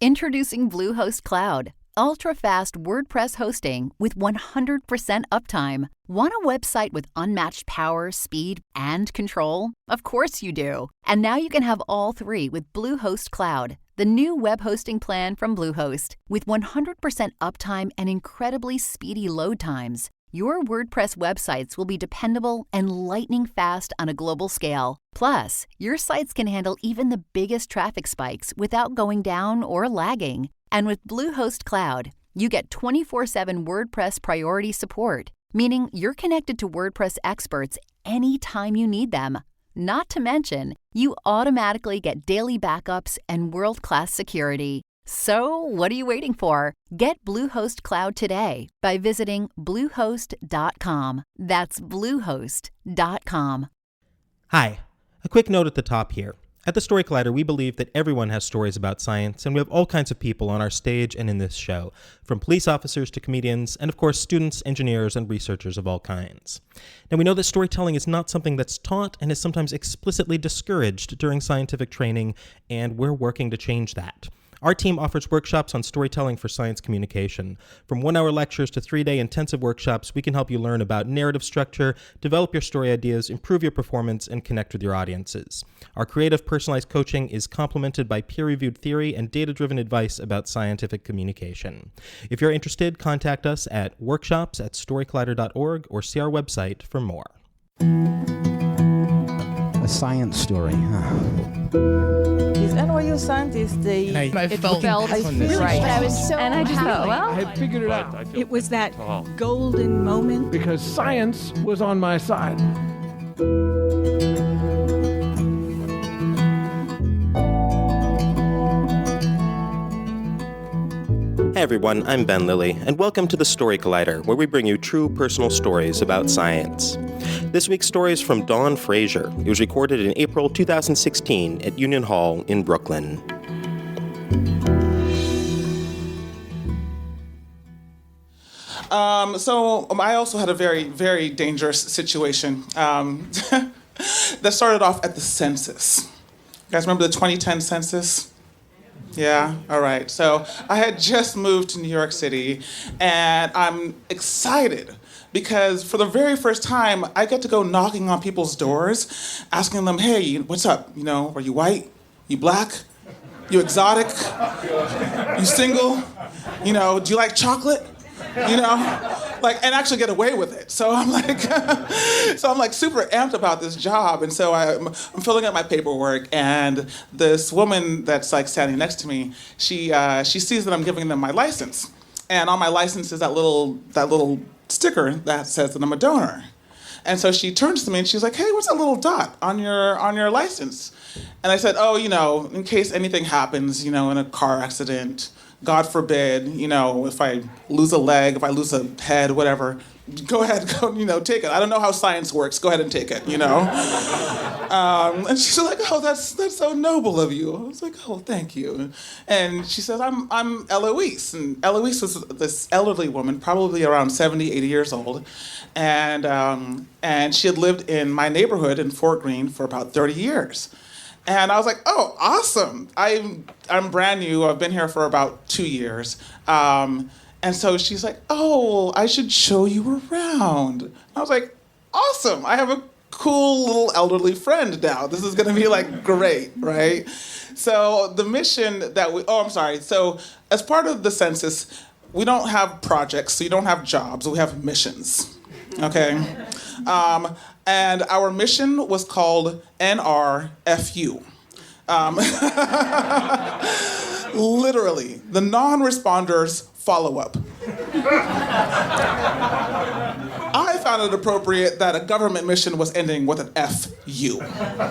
Introducing Bluehost Cloud, ultra-fast WordPress hosting with 100% uptime. Want a website with unmatched power, speed, and control? Of course you do. And now you can have all three with Bluehost Cloud, the new web hosting plan from Bluehost. With 100% uptime and incredibly speedy load times, your WordPress websites will be dependable and lightning fast on a global scale. Plus, your sites can handle even the biggest traffic spikes without going down or lagging. And with Bluehost Cloud, you get 24/7 WordPress priority support, meaning you're connected to WordPress experts anytime you need them. Not to mention, you automatically get daily backups and world-class security. So, what are you waiting for? Get Bluehost Cloud today by visiting Bluehost.com. That's Bluehost.com. Hi, a quick note at the top here. At the Story Collider, we believe that everyone has stories about science, and we have all kinds of people on our stage and in this show, from police officers to comedians, and of course students, engineers, and researchers of all kinds. Now we know that storytelling is not something that's taught and is sometimes explicitly discouraged during scientific training, and we're working to change that. Our team offers workshops on storytelling for science communication. From 1-hour lectures to 3-day intensive workshops, we can help you learn about narrative structure, develop your story ideas, improve your performance, and connect with your audiences. Our creative, personalized coaching is complemented by peer-reviewed theory and data-driven advice about scientific communication. If you're interested, contact us at workshops@storycollider.org or see our website for more. A science story, huh? These NYU scientists, I felt right. But I was so and I just thought, well, I had figured it out it was that golden moment. because science was on my side. Hey everyone, I'm Ben Lilly, and welcome to the Story Collider, where we bring you true personal stories about science. This week's story is from Dawn Fraser. It was recorded in April 2016 at Union Hall in Brooklyn. So I also had a very, very dangerous situation that started off at the census. You guys remember the 2010 census? Yeah, all right. So I had just moved to New York City, and I'm excited because for the very first time, I get to go knocking on people's doors, asking them, hey, what's up? You know, are you white? You black? You exotic? You single? You know, do you like chocolate? You know, like, and actually get away with it. So I'm like, super amped about this job. And so I'm filling out my paperwork, and this woman that's like standing next to me, she sees that I'm giving them my license, and on my license is that little sticker that says that I'm a donor. And so she turns to me and she's like, hey, what's that little dot on your license? And I said, oh, you know, in case anything happens, you know, in a car accident, God forbid, you know, if I lose a leg, if I lose a head, whatever, go ahead, you know, take it. I don't know how science works. Go ahead and take it, you know. And she's like, oh, that's so noble of you. I was like, oh, thank you. And she says, I'm Eloise. And Eloise was this elderly woman, probably around 70, 80 years old. And she had lived in my neighborhood in Fort Greene for about 30 years. And I was like, oh, awesome. I'm brand new. I've been here for about 2 years. And so she's like, oh, I should show you around. I was like, awesome. I have a cool little elderly friend now. This is going to be like great, right? So the mission that So as part of the census, we don't have projects. So you don't have jobs. We have missions, okay? And our mission was called NRFU. Literally, the non-responders follow-up. I found it appropriate that a government mission was ending with an FU,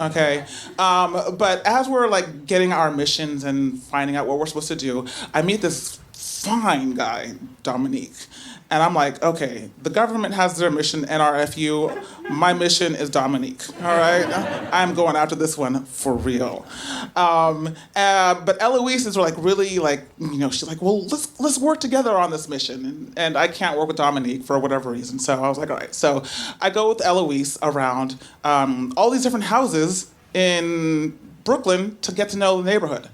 okay? But as we're like getting our missions and finding out what we're supposed to do, I meet this fine guy, Dominique. And I'm like, okay, the government has their mission, NRFU. My mission is Dominique, all right? I'm going after this one for real. But Eloise is like really like, you know, she's like, well, let's work together on this mission. And I can't work with Dominique for whatever reason. So I was like, all right. So I go with Eloise around all these different houses in Brooklyn to get to know the neighborhood.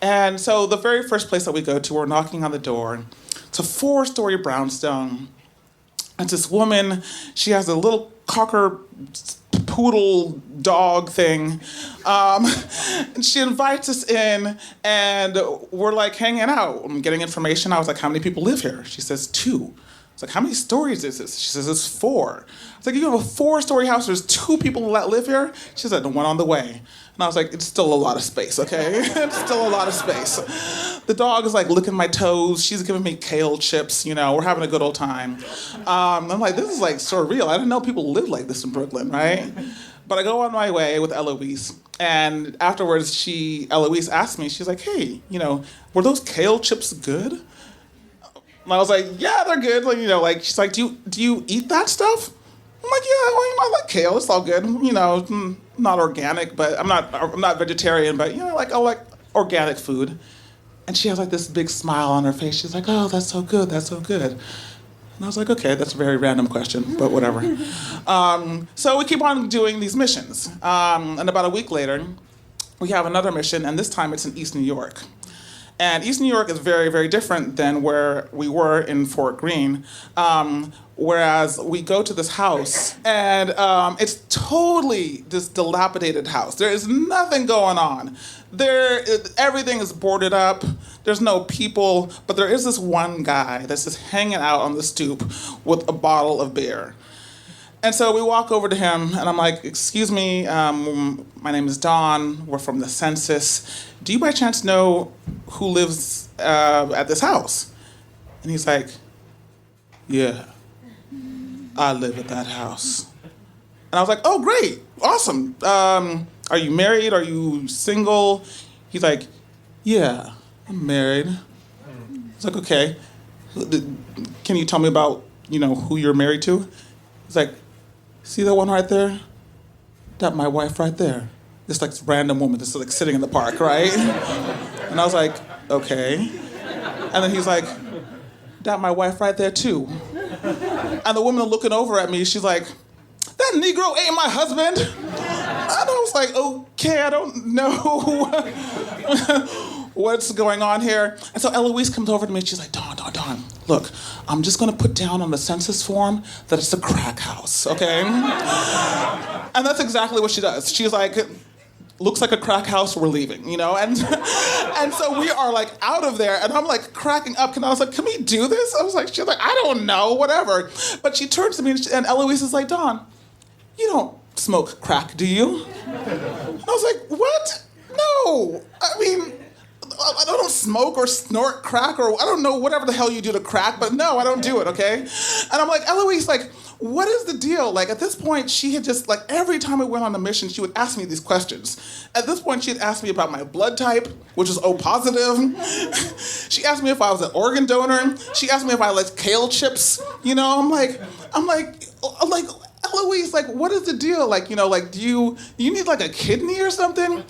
And so the very first place that we go to, we're knocking on the door. It's a 4-story brownstone. It's this woman, she has a little cocker poodle dog thing. And she invites us in, and we're like hanging out. I'm getting information. I was like, how many people live here? She says 2. I was like, how many stories is this? She says, it's 4. I was like, you have a 4-story house, there's 2 people that live here? She said, the one on the way. And I was like, it's still a lot of space, okay? It's still a lot of space. The dog is like licking my toes. She's giving me kale chips, we're having a good old time. I'm like, this is like surreal. I didn't know people lived like this in Brooklyn, right? But I go on my way with Eloise. And afterwards, Eloise asked me, she's like, hey, were those kale chips good? And I was like, yeah, they're good. She's like, do you eat that stuff? I'm like, yeah, I like kale. It's all good. Not organic, but I'm not vegetarian, but I like organic food. And she has like this big smile on her face. She's like, oh, that's so good. That's so good. And I was like, okay, that's a very random question, but whatever. So we keep on doing these missions. And about a week later, we have another mission, and this time it's in East New York. And East New York is very, very different than where we were in Fort Greene. Whereas we go to this house, and it's totally this dilapidated house. There is nothing going on. Everything is boarded up. There's no people, but there is this one guy that's just hanging out on the stoop with a bottle of beer. And so we walk over to him, and I'm like, excuse me, my name is Don. We're from the census. Do you by chance know who lives at this house? And he's like, yeah, I live at that house. And I was like, oh, great, awesome. Are you married? Are you single? He's like, yeah, I'm married. I was like, okay. Can you tell me about, who you're married to? He's like, see that one right there? That's my wife right there. This like random woman that's like sitting in the park, right? And I was like, okay. And then he's like, that's my wife right there too. And the woman looking over at me, she's like, that Negro ain't my husband. And I was like, okay, I don't know what's going on here. And so Eloise comes over to me and she's like, Don, look, I'm just gonna put down on the census form that it's a crack house, okay? And that's exactly what she does. She's like, looks like a crack house, we're leaving, And so we are like out of there, and I'm like cracking up, and I was like, can we do this? She's like, I don't know, whatever. But she turns to me, and Eloise is like, Don, you don't smoke crack, do you? And I was like, what? No, I don't smoke or snort crack, or I don't know, whatever the hell you do to crack, but no, I don't do it, okay? And I'm like, Eloise, what is the deal? At this point, she had just, every time we went on a mission, she would ask me these questions. At this point, she had asked me about my blood type, which was O positive. She asked me if I was an organ donor. She asked me if I liked kale chips. I'm like, Eloise, what is the deal? Do you need a kidney or something?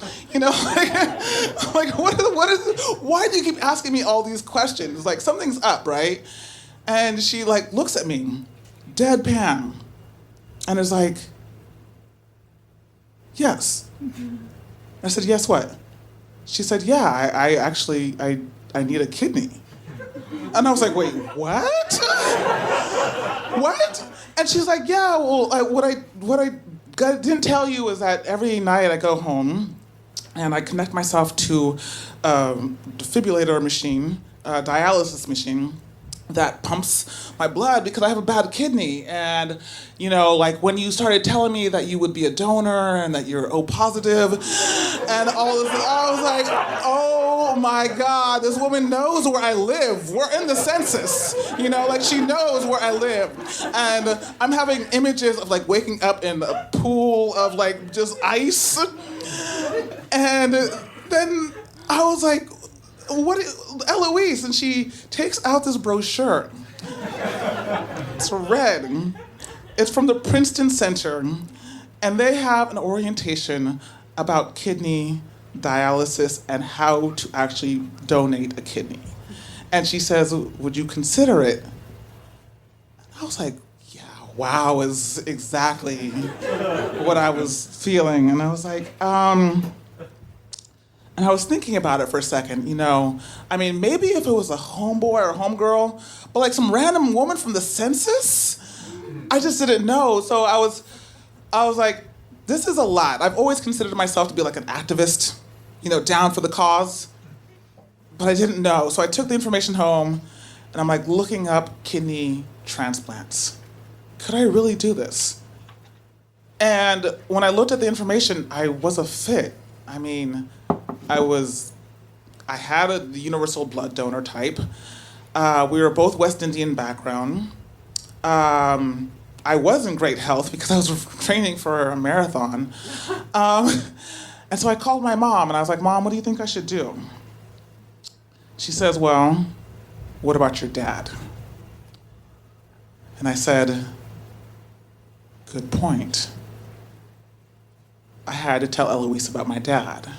What is why do you keep asking me all these questions? Something's up, right? And she looks at me, deadpan, and is like, yes. I said, yes, what? She said, yeah, I actually need a kidney. And I was like, wait, what? What? And she's like, yeah, well, what I didn't tell you is that every night I go home and I connect myself to a defibrillator machine, a dialysis machine, that pumps my blood because I have a bad kidney. And, when you started telling me that you would be a donor and that you're O positive and all this, I was like, oh my God, this woman knows where I live. We're in the census, she knows where I live. And I'm having images of waking up in a pool of just ice. And then I was like, what is Eloise? And she takes out this brochure. It's red. It's from the Princeton Center, and they have an orientation about kidney dialysis and how to actually donate a kidney. And she says, would you consider it? I was like, yeah, wow is exactly what I was feeling. And I was like, And I was thinking about it for a second, I mean, maybe if it was a homeboy or a homegirl, but like some random woman from the census? I just didn't know. So I was like, this is a lot. I've always considered myself to be like an activist, down for the cause. But I didn't know. So I took the information home and I'm like looking up kidney transplants. Could I really do this? And when I looked at the information, I was a fit. I mean, I had the universal blood donor type. We were both West Indian background. I was in great health because I was training for a marathon. And so I called my mom and I was like, Mom, what do you think I should do? She says, well, what about your dad? And I said, good point. I had to tell Eloise about my dad.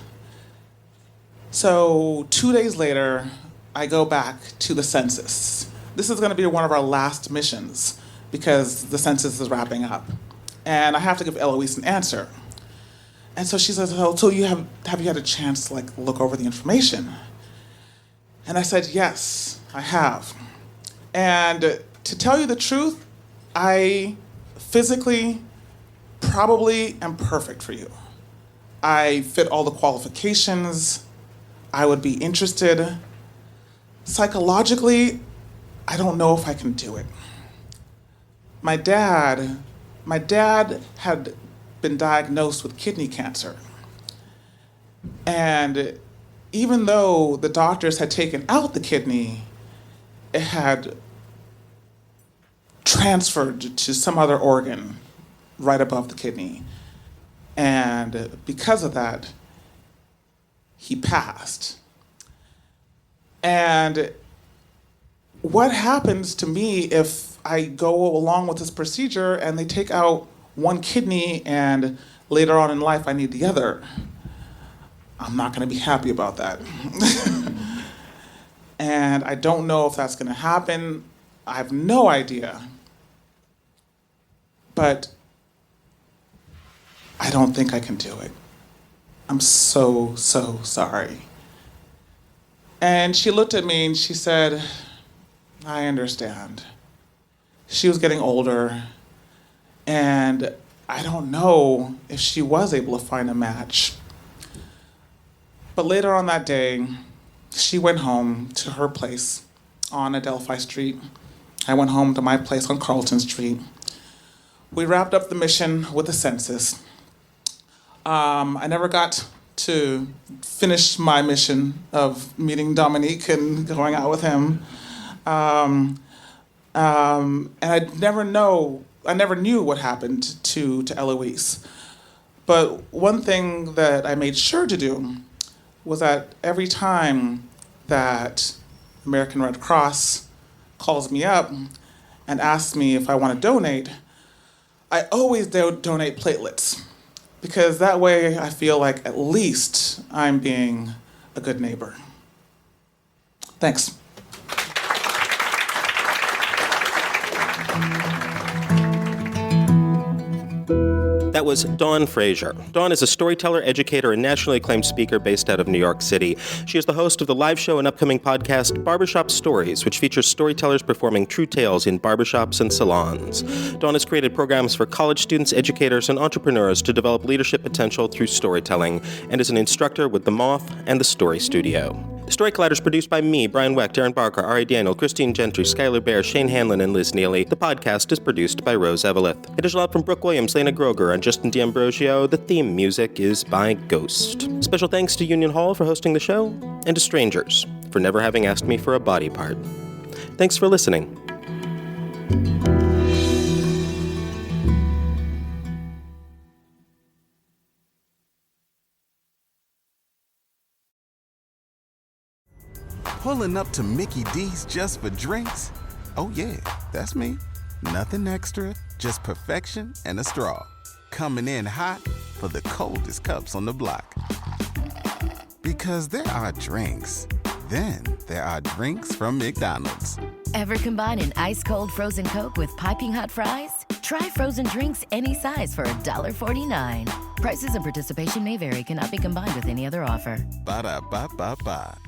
So 2 days later, I go back to the census. This is going to be one of our last missions because the census is wrapping up. And I have to give Eloise an answer. And so she says, oh, so have you had a chance to look over the information? And I said, yes, I have. And to tell you the truth, I physically probably am perfect for you. I fit all the qualifications. I would be interested. Psychologically, I don't know if I can do it. My dad had been diagnosed with kidney cancer. And even though the doctors had taken out the kidney, it had transferred to some other organ right above the kidney. And because of that, he passed. And what happens to me if I go along with this procedure and they take out one kidney and later on in life I need the other? I'm not going to be happy about that. And I don't know if that's going to happen. I have no idea. But I don't think I can do it. I'm so sorry. And she looked at me and she said, I understand. She was getting older, and I don't know if she was able to find a match. But later on that day, she went home to her place on Adelphi Street. I went home to my place on Carlton Street. We wrapped up the mission with the census. I never got to finish my mission of meeting Dominique and going out with him. And I never knew what happened to Eloise. But one thing that I made sure to do was that every time that American Red Cross calls me up and asks me if I want to donate, I always donate platelets, because that way I feel like at least I'm being a good neighbor. Thanks. That was Dawn Fraser. Dawn is a storyteller, educator, and nationally acclaimed speaker based out of New York City. She is the host of the live show and upcoming podcast Barbershop Stories, which features storytellers performing true tales in barbershops and salons. Dawn has created programs for college students, educators, and entrepreneurs to develop leadership potential through storytelling, and is an instructor with the Moth and the Story Studio. The Story Collider is produced by me, Brian Weck, Darren Barker, Ari Daniel, Christine Gentry, Skylar Bear, Shane Hanlon, and Liz Neely. The podcast is produced by Rose Eveleth. Additional help from Brooke Williams, Lena Groger, and Justin D'Ambrosio. The theme music is by Ghost. Special thanks to Union Hall for hosting the show, and to strangers for never having asked me for a body part. Thanks for listening. Pulling up to Mickey D's just for drinks? Oh yeah, that's me. Nothing extra, just perfection and a straw. Coming in hot for the coldest cups on the block. Because there are drinks. Then there are drinks from McDonald's. Ever combine an ice-cold frozen Coke with piping hot fries? Try frozen drinks any size for $1.49. Prices and participation may vary, cannot be combined with any other offer. Ba-da-ba-ba-ba.